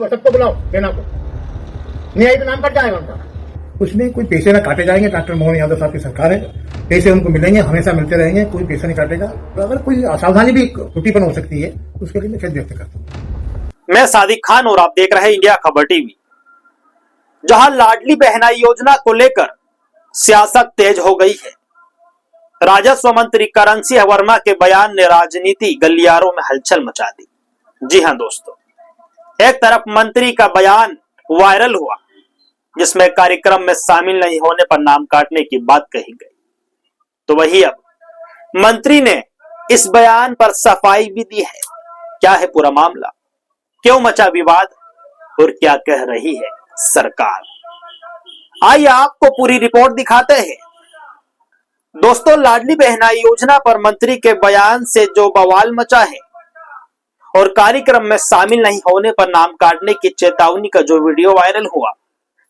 सबको बुलाओ सेना को, नहीं आई तो नाम कट जाएगा उनका। उसमें कोई पैसे ना काटे जाएंगे। डॉक्टर मोहन यादव साहब की सरकार है, पैसे उनको मिलेंगे, हमेशा मिलते रहेंगे, कोई पैसा नहीं काटेगा। तो अगर कोई असावधानी भी त्रुटिपन हो सकती है उसके लिए मैं खेद व्यक्त करता हूँ। मैं सादिक खान और आप देख रहे हैं इंडिया खबर टीवी। जहां लाडली बहनाई योजना को लेकर सियासत तेज हो गई है, राजस्व मंत्री करण सिंह वर्मा के बयान ने राजनीति गलियारों में हलचल मचा दी। जी हां दोस्तों, एक तरफ मंत्री का बयान वायरल हुआ जिसमें कार्यक्रम में शामिल नहीं होने पर नाम काटने की बात कही गई, तो वही अब मंत्री ने इस बयान पर सफाई भी दी है। क्या है पूरा मामला, क्यों मचा विवाद और क्या कह रही है सरकार, आइए आपको पूरी रिपोर्ट दिखाते हैं। दोस्तों, लाडली बहनाई योजना पर मंत्री के बयान से जो बवाल मचा है और कार्यक्रम में शामिल नहीं होने पर नाम काटने की चेतावनी का जो वीडियो वायरल हुआ,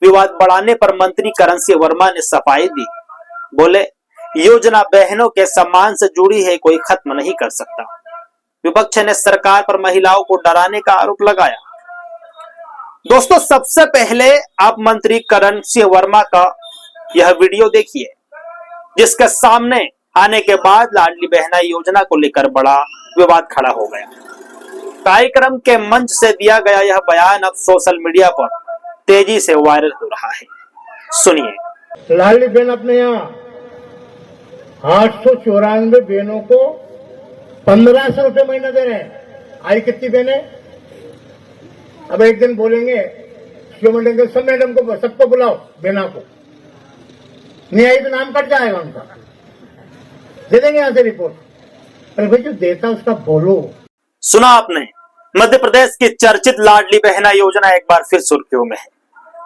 विवाद बढ़ाने पर मंत्री करण सिंह वर्मा ने सफाई दी। बोले, योजना बहनों के सम्मान से जुड़ी है, कोई खत्म नहीं कर सकता। विपक्ष ने सरकार पर महिलाओं को डराने का आरोप लगाया। दोस्तों, सबसे पहले आप मंत्री करण सिंह वर्मा का यह वीडियो देखिए, जिसके सामने आने के बाद लाडली बहनाई योजना को लेकर बड़ा विवाद खड़ा हो गया। कार्यक्रम के मंच से दिया गया यह बयान अब सोशल मीडिया पर तेजी से वायरल हो रहा है। सुनिए। लाडली बहन अपने यहाँ 894 बहनों को 1500 रुपये महीना दे रहे हैं। आई कितनी बहनें? अब एक दिन बोलेंगे सब मैडम को सबको बुलाओ बहना को, नहीं आई तो नाम कट जाएगा उनका, दे देंगे यहां से रिपोर्ट। अरे भाई, जो देता उसका बोलो। सुना आपने, मध्य प्रदेश की चर्चित लाडली बहना योजना एक बार फिर सुर्खियों में है।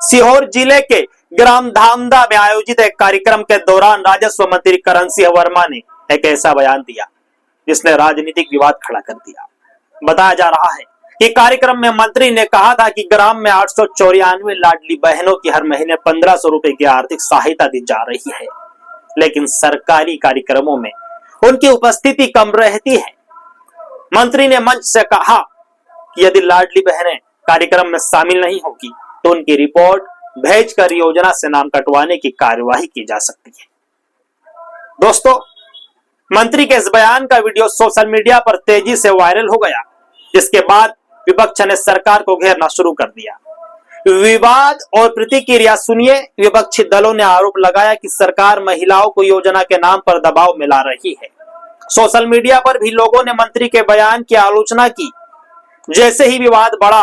सीहोर जिले के ग्राम धामदा में आयोजित एक कार्यक्रम के दौरान राजस्व मंत्री करण सिंह वर्मा ने एक ऐसा बयान दिया जिसने राजनीतिक विवाद खड़ा कर दिया। बताया जा रहा है कि कार्यक्रम में मंत्री ने कहा था कि ग्राम में 894 लाडली बहनों की हर महीने 1500 रुपए की आर्थिक सहायता दी जा रही है, लेकिन सरकारी कार्यक्रमों में उनकी उपस्थिति कम रहती है। मंत्री ने मंच से कहा कि यदि लाडली बहनें कार्यक्रम में शामिल नहीं होगी तो उनकी रिपोर्ट भेजकर योजना से नाम कटवाने की कार्यवाही की जा सकती है। दोस्तों, मंत्री के इस बयान का वीडियो सोशल मीडिया पर तेजी से वायरल हो गया, जिसके बाद विपक्ष ने सरकार को घेरना शुरू कर दिया। विवाद और प्रतिक्रिया सुनिए। विपक्षी दलों ने आरोप लगाया कि सरकार महिलाओं को योजना के नाम पर दबाव में ला रही है। सोशल मीडिया पर भी लोगों ने मंत्री के बयान की आलोचना की। जैसे ही विवाद बढ़ा,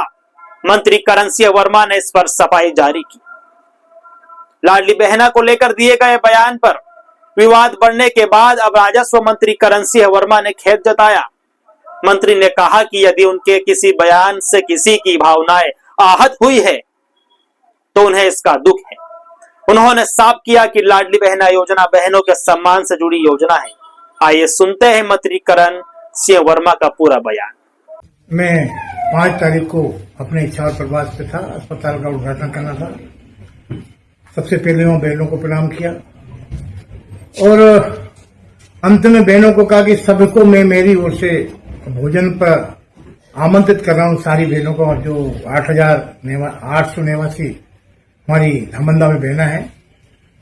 मंत्री करण सिंह वर्मा ने इस पर सफाई जारी की। लाडली बहना को लेकर दिए गए बयान पर विवाद बढ़ने के बाद अब राजस्व मंत्री करण सिंह वर्मा ने खेद जताया। मंत्री ने कहा कि यदि उनके किसी बयान से किसी की भावनाएं आहत हुई है तो उन्हें इसका दुख है। उन्होंने साफ किया कि लाडली बहना योजना बहनों के सम्मान से जुड़ी योजना है। आइए सुनते हैं मंत्री करण सिंह वर्मा का पूरा बयान। मैं 5 तारीख को अपने इच्छा प्रवास पे था, अस्पताल का उद्घाटन करना था। सबसे पहले वहां बहनों को प्रणाम किया और अंत में बहनों को कहा कि सबको मैं मेरी ओर से भोजन पर आमंत्रित कर रहा हूं, सारी बहनों को, जो 800 निवासी हमारी धामंदा में बहना है,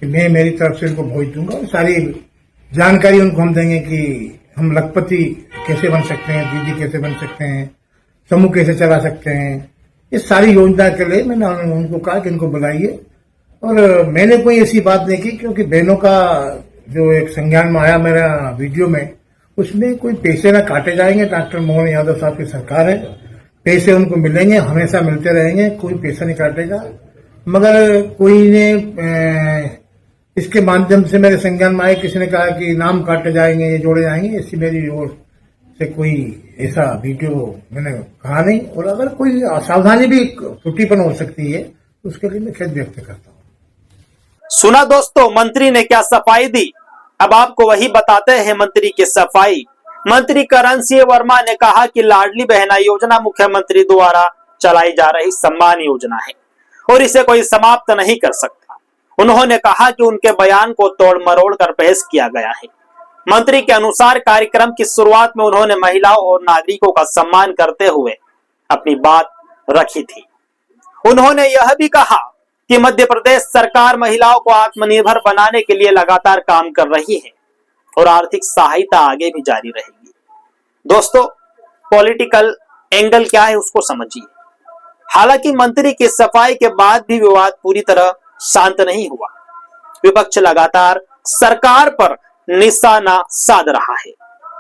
कि मैं मेरी तरफ से उनको भोज दूंगा और सारी जानकारी उनको हम देंगे कि हम लखपति कैसे बन सकते हैं, दीदी कैसे बन सकते हैं, समूह कैसे चला सकते हैं। इस सारी योजना के लिए मैंने उनको कहा कि इनको बुलाइए। और मैंने कोई ऐसी बात नहीं की, क्योंकि बहनों का जो एक संज्ञान में आया मेरा वीडियो में, उसमें कोई पैसे ना काटे जाएंगे। डॉक्टर मोहन यादव साहब की सरकार है, पैसे उनको मिलेंगे, हमेशा मिलते रहेंगे, कोई पैसा नहीं काटेगा। मगर कोई ने इसके माध्यम से मेरे संज्ञान में आए, किसी ने कहा कि नाम काटे जाएंगे, ये जोड़े जाएंगे, ऐसी मेरी ओर से कोई ऐसा वीडियो मैंने कहा नहीं। और अगर कोई असावधानी भी त्रुटिपन हो सकती है उसके लिए मैं खेद व्यक्त करता हूँ। सुना दोस्तों, मंत्री ने क्या सफाई दी। अब आपको वही बताते हैं मंत्री की सफाई। मंत्री करण सिंह वर्मा ने कहा कि लाडली बहना योजना मुख्यमंत्री द्वारा चलाई जा रही सम्मान योजना है और इसे कोई समाप्त नहीं कर सकता। उन्होंने कहा कि उनके बयान को तोड़ मरोड़ कर पेश किया गया है। मंत्री के अनुसार कार्यक्रम की शुरुआत में उन्होंने महिलाओं और नागरिकों का सम्मान करते हुए अपनी बात रखी थी। उन्होंने यह भी कहा कि मध्य प्रदेश सरकार महिलाओं को आत्मनिर्भर बनाने के लिए लगातार काम कर रही है और आर्थिक सहायता आगे भी जारी रहेगी। दोस्तों, पॉलिटिकल एंगल क्या है उसको समझिए। हालांकि मंत्री की सफाई के बाद भी विवाद पूरी तरह शांत नहीं हुआ। विपक्ष लगातार सरकार पर निशाना साध रहा है।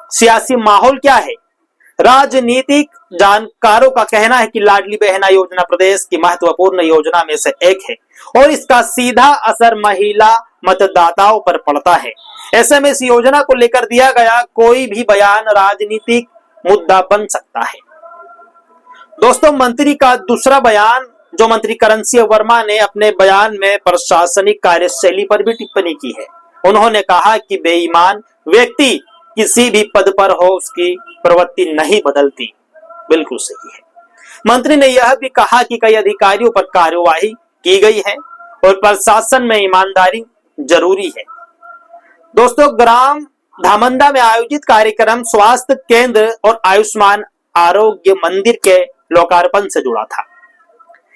सियासी माहौल क्या है? राजनीतिक जानकारों का कहना है कि लाडली बहना योजना प्रदेश की महत्वपूर्ण योजना में से एक है और इसका सीधा असर महिला मतदाताओं पर पड़ता है। ऐसे में इस योजना को लेकर दिया गया कोई भी बयान राजनीतिक मुद्दा बन सकता है। दोस्तों, मंत्री का दूसरा बयान जो मंत्री करण सिंह वर्मा ने अपने बयान में प्रशासनिक कार्यशैली पर भी टिप्पणी की है। उन्होंने कहा कि बेईमान व्यक्ति किसी भी पद पर हो उसकी प्रवृत्ति नहीं बदलती। बिल्कुल सही है। मंत्री ने यह भी कहा कि कई अधिकारियों पर कार्यवाही की गई है और प्रशासन में ईमानदारी जरूरी है। दोस्तों, ग्राम धामंदा में आयोजित कार्यक्रम स्वास्थ्य केंद्र और आयुष्मान आरोग्य मंदिर के लोकार्पण से जुड़ा था।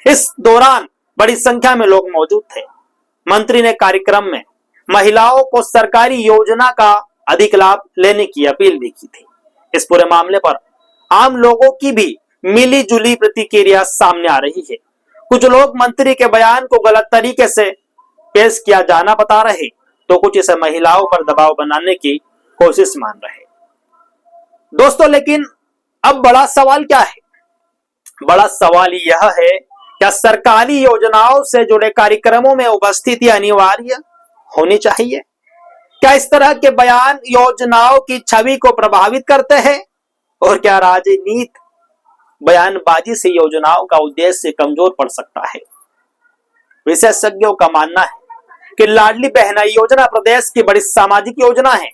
इस दौरान बड़ी संख्या में लोग मौजूद थे। मंत्री ने कार्यक्रम में महिलाओं को सरकारी योजना का अधिक लाभ लेने की अपील भी की थी। इस पूरे मामले पर आम लोगों की भी मिली जुली प्रतिक्रिया सामने आ रही है। कुछ लोग मंत्री के बयान को गलत तरीके से पेश किया जाना बता रहे, तो कुछ इसे महिलाओं पर दबाव बनाने की कोशिश मान रहे। दोस्तों, लेकिन अब बड़ा सवाल क्या है? बड़ा सवाल यह है, क्या सरकारी योजनाओं से जुड़े कार्यक्रमों में उपस्थिति अनिवार्य होनी चाहिए? क्या इस तरह के बयान योजनाओं की छवि को प्रभावित करते हैं? और क्या राजनीति बयानबाजी से योजनाओं का उद्देश्य कमजोर पड़ सकता है? विशेषज्ञों का मानना है कि लाडली बहना योजना प्रदेश की बड़ी सामाजिक योजना है।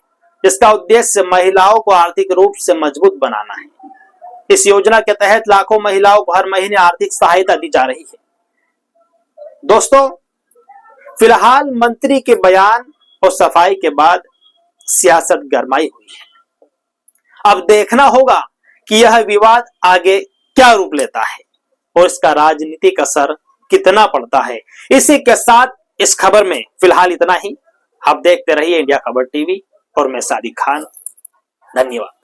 इसका उद्देश्य महिलाओं को आर्थिक रूप से मजबूत बनाना है। इस योजना के तहत लाखों महिलाओं को हर महीने आर्थिक सहायता दी जा रही है। दोस्तों, फिलहाल मंत्री के बयान और सफाई के बाद सियासत गरमाई हुई है। अब देखना होगा कि यह विवाद आगे क्या रूप लेता है और इसका राजनीतिक असर कितना पड़ता है। इसी के साथ इस खबर में फिलहाल इतना ही। आप देखते रहिए इंडिया खबर टीवी और मैं सादिक खान। धन्यवाद।